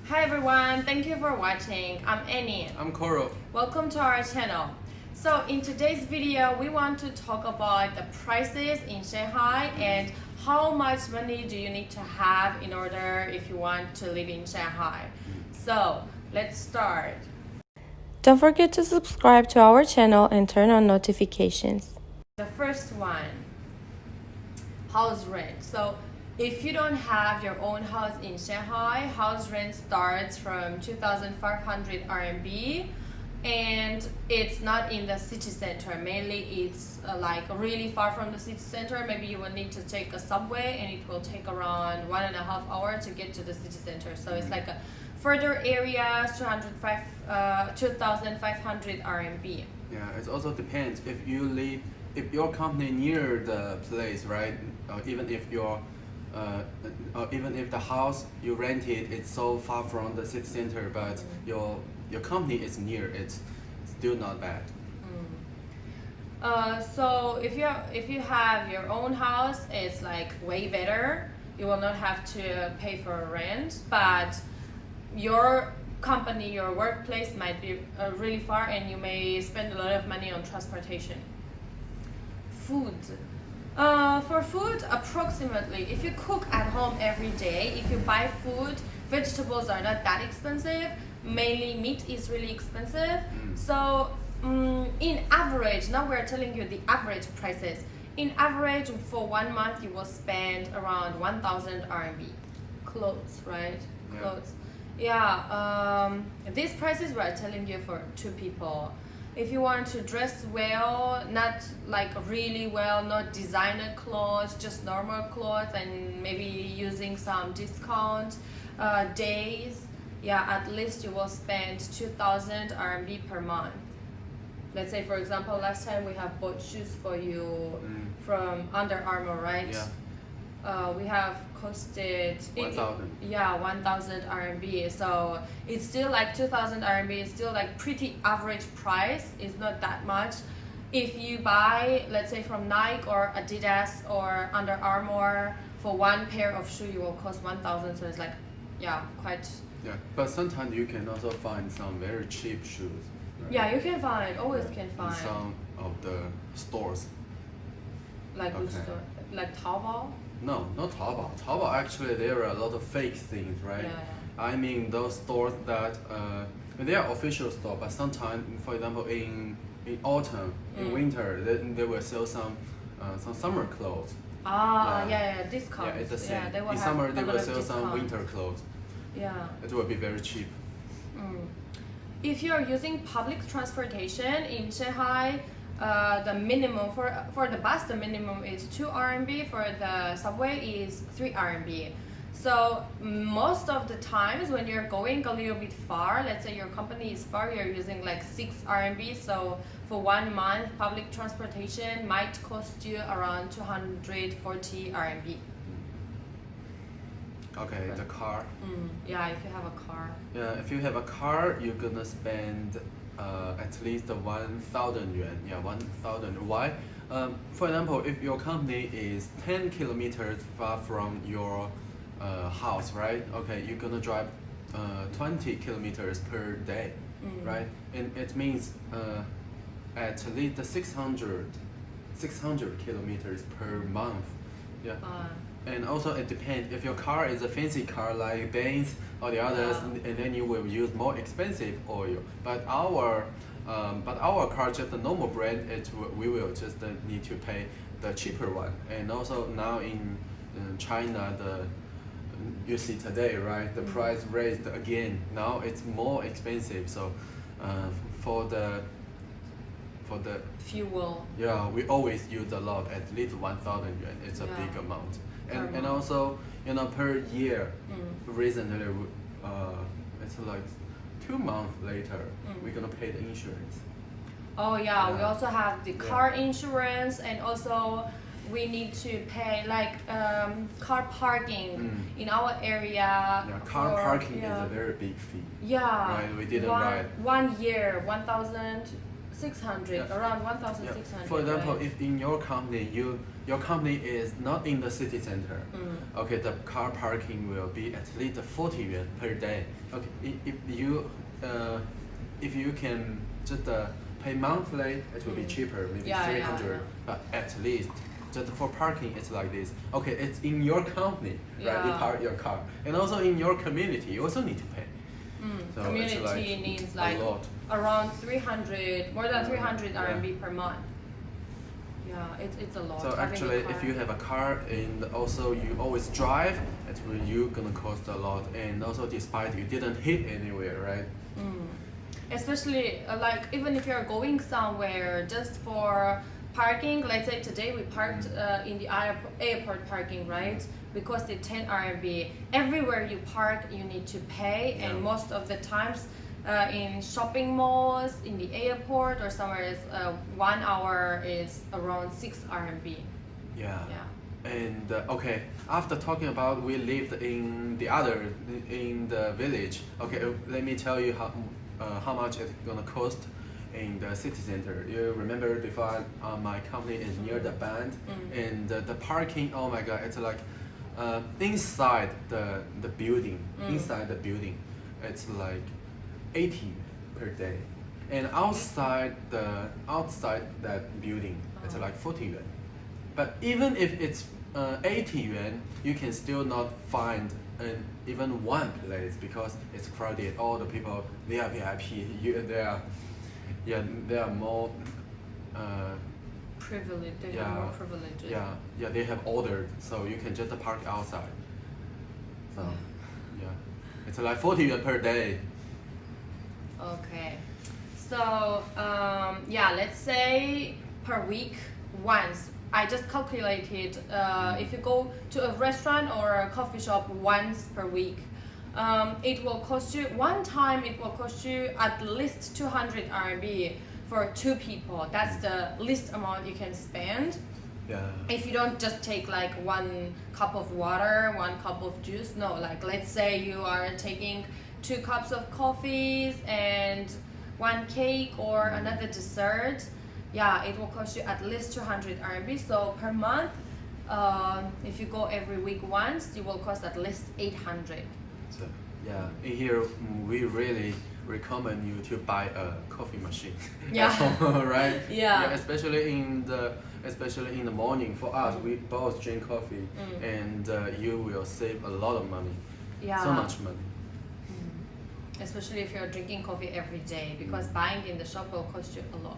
Hi everyone, thank you for watching. I'm Annie. I'm Coral. Welcome to our channel. So in today's video, we want to talk about the prices in Shanghai and how much money do you need to have in order if you want to live in Shanghai. So let's start. Don't forget to subscribe to our channel and turn on notifications. The first one, house rent. So if you don't have your own house in Shanghai, house rent starts from 2,500 RMB and it's not in the city center. Mainly it's like really far from the city center. Maybe you will need to take a subway and it will take around 1.5 hours to get to the city center. So it's like a further area, 2,500 RMB. Yeah, it also depends if your company near the place, right? Even if the house you rented is so far from the city center, but your company is near, it's still not bad. So if you have your own house, it's like way better. You will not have to pay for rent, but your company, your workplace might be really far and you may spend a lot of money on transportation. Food. For food, approximately, if you cook at home every day, if you buy food, vegetables are not that expensive. Mainly meat is really expensive. So in average, now we're telling you the average prices. In average, for 1 month, you will spend around 1,000 RMB. Clothes, right? Yeah. Clothes. Yeah, these prices we're telling you for 2 people. If you want to dress well, not like really well, not designer clothes, just normal clothes, and maybe using some discount days, yeah, at least you will spend 2,000 RMB per month. Let's say, for example, last time we have bought shoes for you from Under Armour, right? Yeah. We have costed 1,000. Yeah, 1,000 RMB. So it's still like 2,000 RMB. It's still like pretty average price. It's not that much. If you buy, let's say from Nike or Adidas or Under Armour, for 1 pair of shoe, you will cost 1,000. So it's like, yeah, quite. Yeah, but sometimes you can also find some very cheap shoes. Right? Yeah, you can find. Always can In find. some of the stores. Like which Okay. store? Like Taobao. No, not Taobao. Taobao, actually there are a lot of fake things, right? Yeah. I mean those stores that they are official store, but sometimes, for example, in autumn, in winter, they will sell some summer clothes. Yeah, discounts. Yeah, it's the same. They will In have summer, a they lot will of sell some discounts. winter clothes. Yeah. It will be very cheap. If you're using public transportation in Shanghai, the minimum for the bus, the minimum is 2 RMB. For the subway is 3 RMB. So most of the times when you're going a little bit far, let's say your company is far, you're using like 6 RMB. So for 1 month, public transportation might cost you around 240 RMB. Okay, the car. Yeah, if you have a car. Yeah, if you have a car, you're gonna spend at least 1,000 yuan. Yeah, 1,000. Why? For example, if your company is 10 kilometers far from your house, right? Okay, you're gonna drive 20 kilometers per day, right? And it means at least 600 kilometers per month. Yeah. And also it depends, if your car is a fancy car like Benz or the others, and then you will use more expensive oil. But our car, just a normal brand, we will just need to pay the cheaper one. And also now in China, you see today, right, the price raised again. Now it's more expensive. So for the Fuel. yeah, we always use a lot, at least 1,000 yuan. It's a big amount. And also, per year, recently, it's like 2 months later, we're gonna pay the insurance. Oh yeah, we also have the car insurance, and also we need to pay like car parking in our area. Yeah, car parking is a very big fee. Yeah. Right, we didn't write. 1 year, 1,000 600, around 1,600. For example, right? if in your company your company is not in the city center, okay, the car parking will be at least 40 yuan per day. Okay, if you can just pay monthly, it will be cheaper, maybe 300. But at least just for parking, it's like this. Okay, it's in your company, right? You park your car, and also in your community, you also need to pay. So community it's needs a like lot. around 300, more than 300 RMB per month. Yeah, it's a lot. So having a actually, car. if you have a car and also you always drive, it's really gonna cost a lot. And also, despite you didn't hit anywhere, right? Especially like even if you're going somewhere just for parking, let's say today we parked in the airport parking, right? Because the 10 RMB. Everywhere you park, you need to pay, and most of the times in shopping malls, in the airport, or somewhere is 1 hour is around 6 RMB. Yeah. And okay, after talking about we lived in the village. Okay, let me tell you how much it's gonna cost in the city center. You remember before my company is near the band, and the parking. Oh my God, it's like inside the building. Inside the building, it's like 80 per day, and outside that building, it's like 40 yuan. But even if it's 80 yuan, you can still not find even one place because it's crowded. All the people, they are VIP. They are more Privileged. They have more privileges. Yeah, they have ordered, so you can just park outside. So it's like 40 yuan per day. Okay, so let's say per week once. I just calculated if you go to a restaurant or a coffee shop once per week, it will cost you one time. It will cost you at least 200 RMB for 2 people. That's the least amount you can spend. Yeah. If you don't just take like 1 cup of water, 1 cup of juice, no, like let's say you are taking 2 cups of coffees and 1 cake or another dessert, it will cost you at least 200 RMB. So per month, if you go every week once, it will cost at least 800. So in here we really recommend you to buy a coffee machine. Yeah. Right? Yeah. Especially in the morning. For us, we both drink coffee, and you will save a lot of money. Yeah. So much money. Especially if you're drinking coffee every day, because buying in the shop will cost you a lot.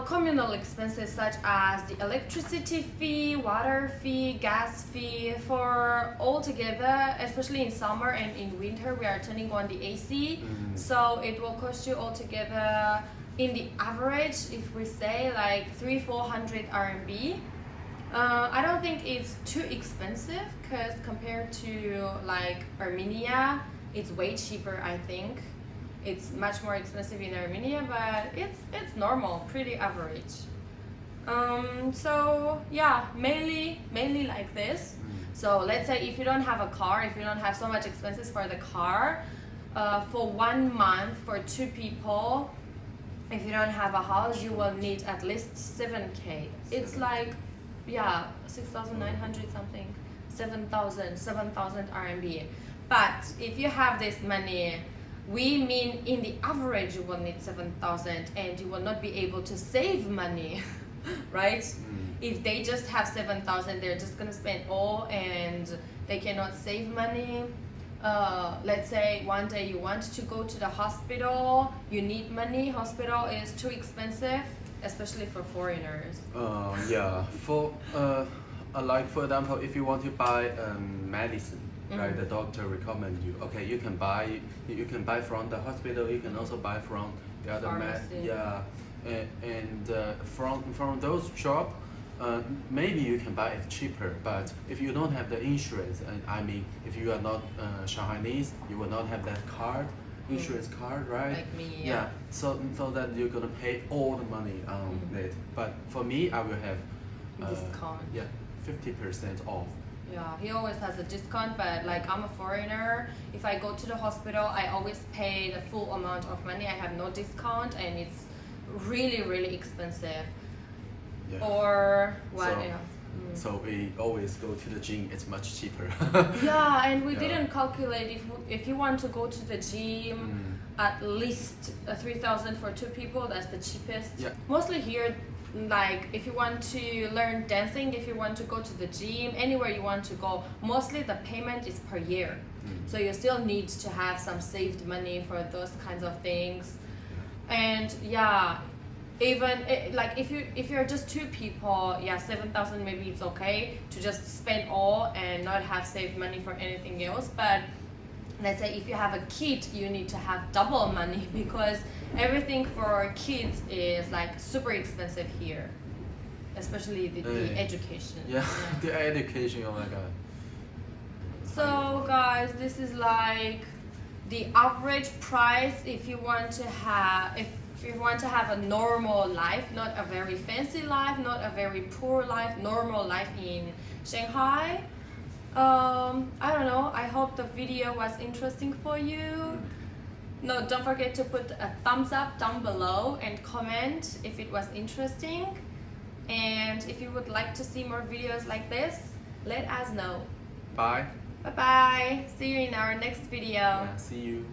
Communal expenses such as the electricity fee, water fee, gas fee, for all together, especially in summer and in winter, we are turning on the AC. So it will cost you altogether, in the average, if we say like 300-400 RMB. I don't think it's too expensive, because compared to like Armenia, it's way cheaper, I think. It's much more expensive in Armenia, but it's normal, pretty average. So mainly like this. So let's say if you don't have a car, if you don't have so much expenses for the car, for 1 month for 2 people, if you don't have a house, you will need at least 7K. It's like 6,900 something, 7,000 RMB. But if you have this money, we mean in the average you will need 7,000, and you will not be able to save money, right? If they just have 7,000, they're just gonna spend all and they cannot save money. Let's say one day you want to go to the hospital, you need money, hospital is too expensive, especially for foreigners. For example, if you want to buy medicine, right? The doctor recommend you. Okay, you can buy from the hospital. You can also buy from the other pharmacy. And from those shop, maybe you can buy it cheaper. But if you don't have the insurance, and I mean, if you are not Shanghainese, you will not have that card, insurance card, right? Like me. Yeah. So that you're gonna pay all the money on it. But for me, I will have Discount. 50% off. Yeah, he always has a discount, but like I'm a foreigner. If I go to the hospital, I always pay the full amount of money. I have no discount, and it's really, really expensive. Yeah. Or what? So, Yeah. so we always go to the gym. It's much cheaper. Yeah, and we Yeah. didn't calculate if you want to go to the gym, at least 3,000 for two people. That's the cheapest. Yeah. Mostly here, like if you want to learn dancing, if you want to go to the gym, anywhere you want to go, mostly the payment is per year. So you still need to have some saved money for those kinds of things. And yeah, even like if you're just two people, yeah, 7,000 maybe it's okay to just spend all and not have saved money for anything else. But let's say if you have a kid, you need to have double money because everything for kids is like super expensive here, especially the education. Yeah, the education. Oh my god. So guys, this is like the average price if you want to have a normal life, not a very fancy life, not a very poor life, normal life in Shanghai. I don't know, I hope the video was interesting for you. No, don't forget to put a thumbs up down below and comment if it was interesting. And if you would like to see more videos like this, let us know. Bye. Bye bye. See you in our next video. Yeah, see you.